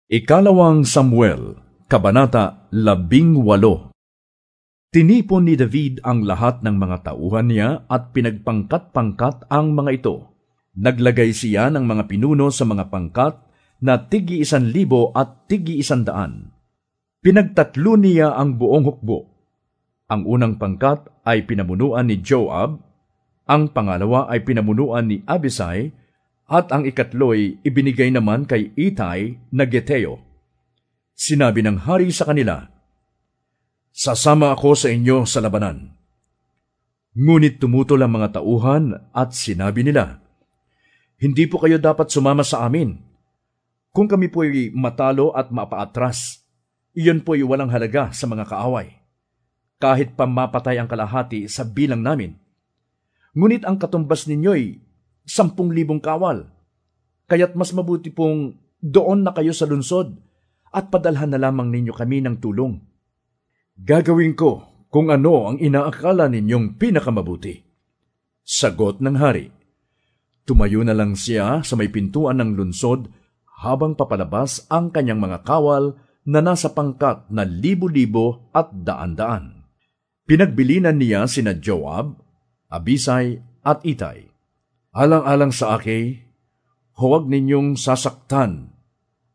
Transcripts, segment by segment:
Ikalawang Samuel, Kabanata 18. Tinipon ni David ang lahat ng mga tauhan niya at pinagpangkat-pangkat ang mga ito. Naglagay siya ng mga pinuno sa mga pangkat na tig-1,000 at tig-100. Pinagtatlo niya ang buong hukbo. Ang unang pangkat ay pinamunuan ni Joab, ang pangalawa ay pinamunuan ni Abisai, at ang ikatlo'y ibinigay naman kay Itay na Geteo. Sinabi ng hari sa kanila, "Sasama ako sa inyo sa labanan." Ngunit tumutol ang mga tauhan at sinabi nila, "Hindi po kayo dapat sumama sa amin. Kung kami po'y matalo at mapaatras, iyon po'y walang halaga sa mga kaaway, kahit pa mapatay ang kalahati sa bilang namin. Ngunit ang katumbas ninyo'y 10,000 kawal, kaya't mas mabuti pong doon na kayo sa lungsod at padalhan na lamang ninyo kami ng tulong. Gagawin ko kung ano ang inaakala ninyong pinakamabuti." Sagot ng hari. Tumayo na lang siya sa may pintuan ng lungsod habang papalabas ang kanyang mga kawal na nasa pangkat na libo-libo at daan-daan. Pinagbilinan niya sina Joab, Abisai at Itay. "Alang-alang sa aki, huwag ninyong sasaktan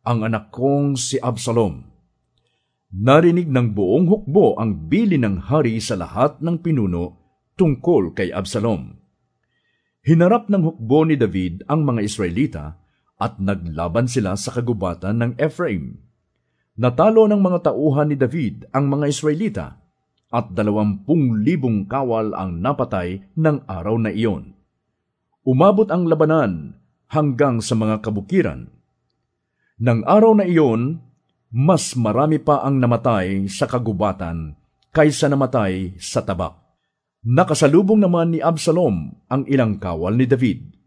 ang anak kong si Absalom." Narinig ng buong hukbo ang bili ng hari sa lahat ng pinuno tungkol kay Absalom. Hinarap ng hukbo ni David ang mga Israelita at naglaban sila sa kagubatan ng Ephraim. Natalo ng mga tauhan ni David ang mga Israelita at 20,000 kawal ang napatay ng araw na iyon. Umabot ang labanan hanggang sa mga kabukiran. Nang araw na iyon, mas marami pa ang namatay sa kagubatan kaysa namatay sa tabak. Nakasalubong naman ni Absalom ang ilang kawal ni David.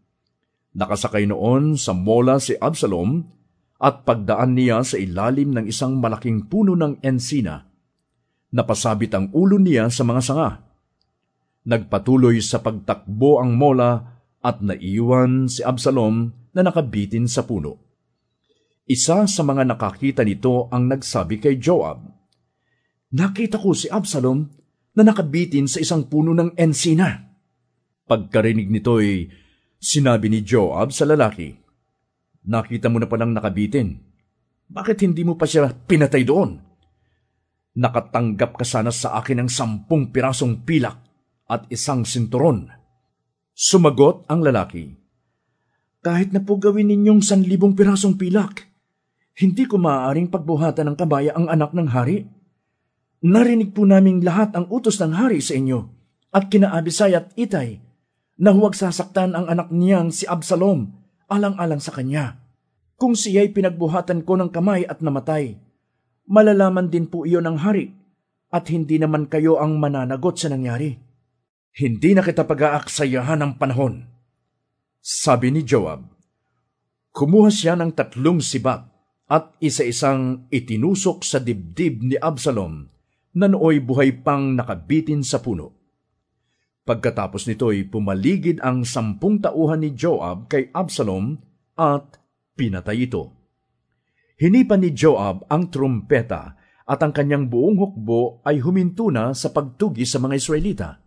Nakasakay noon sa mola si Absalom at pagdaan niya sa ilalim ng isang malaking puno ng ensina. Napasabit ang ulo niya sa mga sanga. Nagpatuloy sa pagtakbo ang mola at naiwan si Absalom na nakabitin sa puno. Isa sa mga nakakita nito ang nagsabi kay Joab, "Nakita ko si Absalom na nakabitin sa isang puno ng ensina." Pagkarinig nito'y sinabi ni Joab sa lalaki, "Nakita mo na palang nakabitin. Bakit hindi mo pa siya pinatay doon? Nakatanggap ka sana sa akin ng 10 pirasong pilak at isang sinturon." Sumagot ang lalaki, "Kahit na po gawin ninyong 1,000 pirasong pilak, hindi ko maaaring pagbuhatan ng kabaya ang anak ng hari. Narinig po naming lahat ang utos ng hari sa inyo at kina Abisai at Itay na huwag sasaktan ang anak niyang si Absalom alang-alang sa kanya. Kung siya'y pinagbuhatan ko ng kamay at namatay, malalaman din po iyon ng hari at hindi naman kayo ang mananagot sa nangyari. Hindi na kita pag-aaksayahan ng panahon." Sabi ni Joab. Kumuha siya ng 3 sibat at isa-isang itinusok sa dibdib ni Absalom na nooy buhay pang nakabitin sa puno. Pagkatapos nito'y pumaligid ang 10 tauhan ni Joab kay Absalom at pinatay ito. Hinipan ni Joab ang trumpeta at ang kanyang buong hukbo ay huminto na sa pagtugi sa mga Israelita.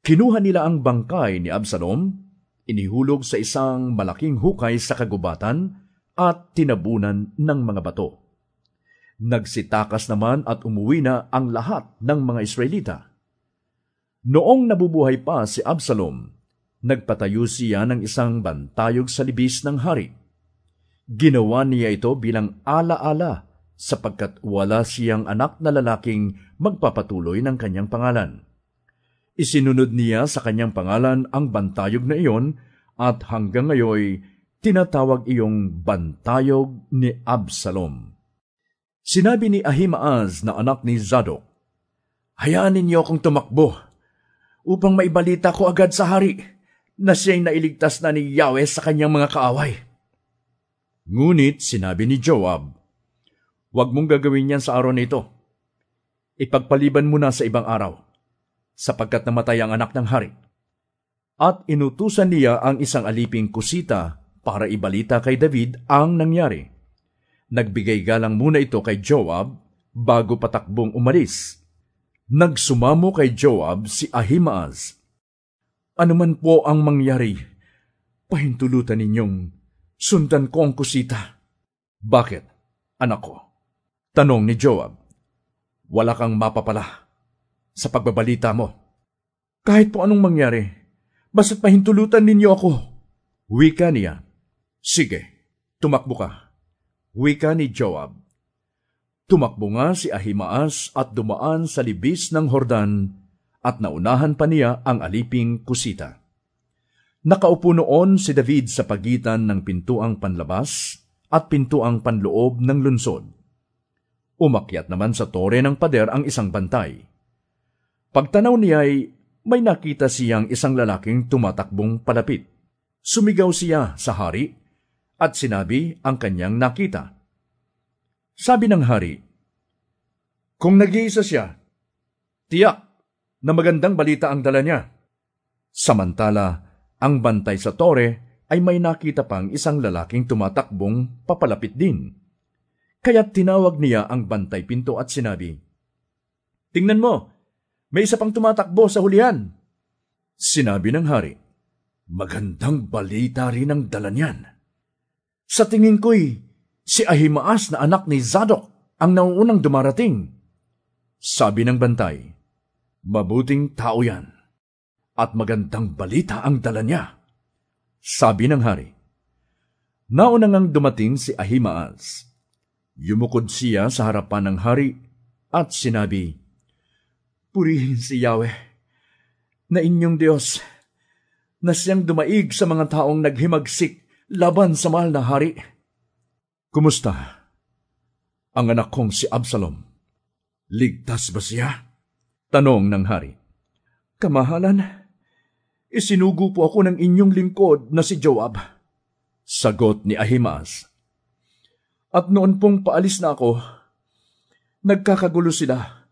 Kinuha nila ang bangkay ni Absalom, inihulog sa isang malaking hukay sa kagubatan at tinabunan ng mga bato. Nagsitakas naman at umuwi na ang lahat ng mga Israelita. Noong nabubuhay pa si Absalom, nagpatayo siya ng isang bantayog sa libis ng hari. Ginawa niya ito bilang ala-ala sapagkat wala siyang anak na lalaking magpapatuloy ng kanyang pangalan. Isinunod niya sa kanyang pangalan ang bantayog na iyon at hanggang ngayon tinatawag iyong bantayog ni Absalom. Sinabi ni Ahimaaz na anak ni Zadok, "Hayaan ninyo akong tumakbo upang maibalita ko agad sa hari na siya'y nailigtas na ni Yahweh sa kanyang mga kaaway." Ngunit sinabi ni Joab, "Huwag mong gagawin yan sa araw na ito. Ipagpaliban mo na sa ibang araw, sapagkat namatay ang anak ng hari." At inutusan niya ang isang aliping kusita para ibalita kay David ang nangyari. Nagbigay galang muna ito kay Joab bago patakbong umalis. Nagsumamo kay Joab si Ahimaaz. Ano man po ang mangyari, pahintulutan ninyong sundan ko ang kusita. Bakit, anak ko? Tanong ni Joab. Wala kang mapapala sa pagbabalita mo. Kahit po anong mangyari, basta't pahintulutan ninyo ako. Wika niya. Sige, tumakbo ka. Wika ni Joab. Tumakbo nga si Ahimaaz at dumaan sa libis ng Hordan at naunahan pa niya ang aliping kusita. Nakaupo noon si David sa pagitan ng pintuang panlabas at pintuang panloob ng lunsod. Umakyat naman sa tore ng pader ang isang bantay. Pagtanaw niya'y may nakita siyang isang lalaking tumatakbong palapit. Sumigaw siya sa hari at sinabi ang kanyang nakita. Sabi ng hari, kung nag-iisa siya, tiyak na magandang balita ang dala niya. Samantala, ang bantay sa tore ay may nakita pang isang lalaking tumatakbong papalapit din. Kaya't tinawag niya ang bantay pinto at sinabi, Tingnan mo, may isa pang tumatakbo sa hulihan. Sinabi ng hari, magandang balita rin ang dala niyan. Sa tingin ko'y si Ahimaaz na anak ni Zadok ang nauunang dumarating. Sabi ng bantay, mabuting tao yan at magandang balita ang dala niya. Sabi ng hari, nauna ngang dumating si Ahimaaz. Yumukod siya sa harapan ng hari at sinabi, purihin si Yahweh na inyong Diyos na siyang dumaig sa mga taong naghimagsik laban sa mahal na hari. Kumusta ang anak kong si Absalom? Ligtas ba siya? Tanong ng hari. Kamahalan, isinugo po ako ng inyong lingkod na si Joab. Sagot ni Ahimaaz. At noon pong paalis na ako, nagkakagulo sila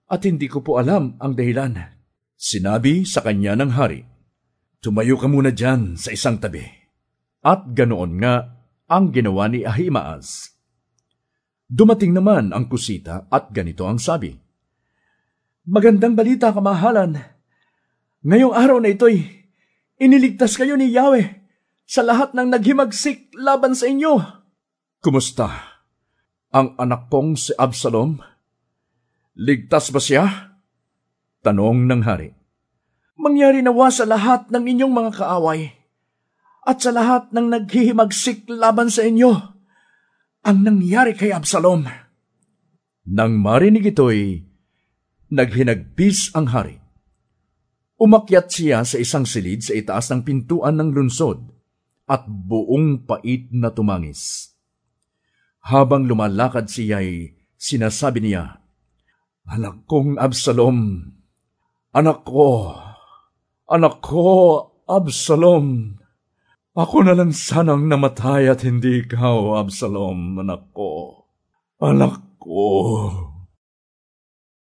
at hindi ko po alam ang dahilan. Sinabi sa kanya ng hari, tumayo ka muna dyan sa isang tabi. At ganoon nga ang ginawa ni Ahimaaz. Dumating naman ang kusita at ganito ang sabi, magandang balita, kamahalan. Ngayong araw na ito'y iniligtas kayo ni Yahweh sa lahat ng naghimagsik laban sa inyo. Kumusta ang anak kong si Absalom? Ligtas ba siya? Tanong ng hari. Mangyari nawa sa lahat ng inyong mga kaaway at sa lahat ng naghihimagsik laban sa inyo ang nangyari kay Absalom. Nang marinig ito'y naghinagpis ang hari. Umakyat siya sa isang silid sa itaas ng pintuan ng lunsod at buong pait na tumangis. Habang lumalakad siya'y sinasabi niya, anak kong Absalom, anak ko, Absalom, ako na lang sanang namatay at hindi ikaw, Absalom, anak ko, anak ko.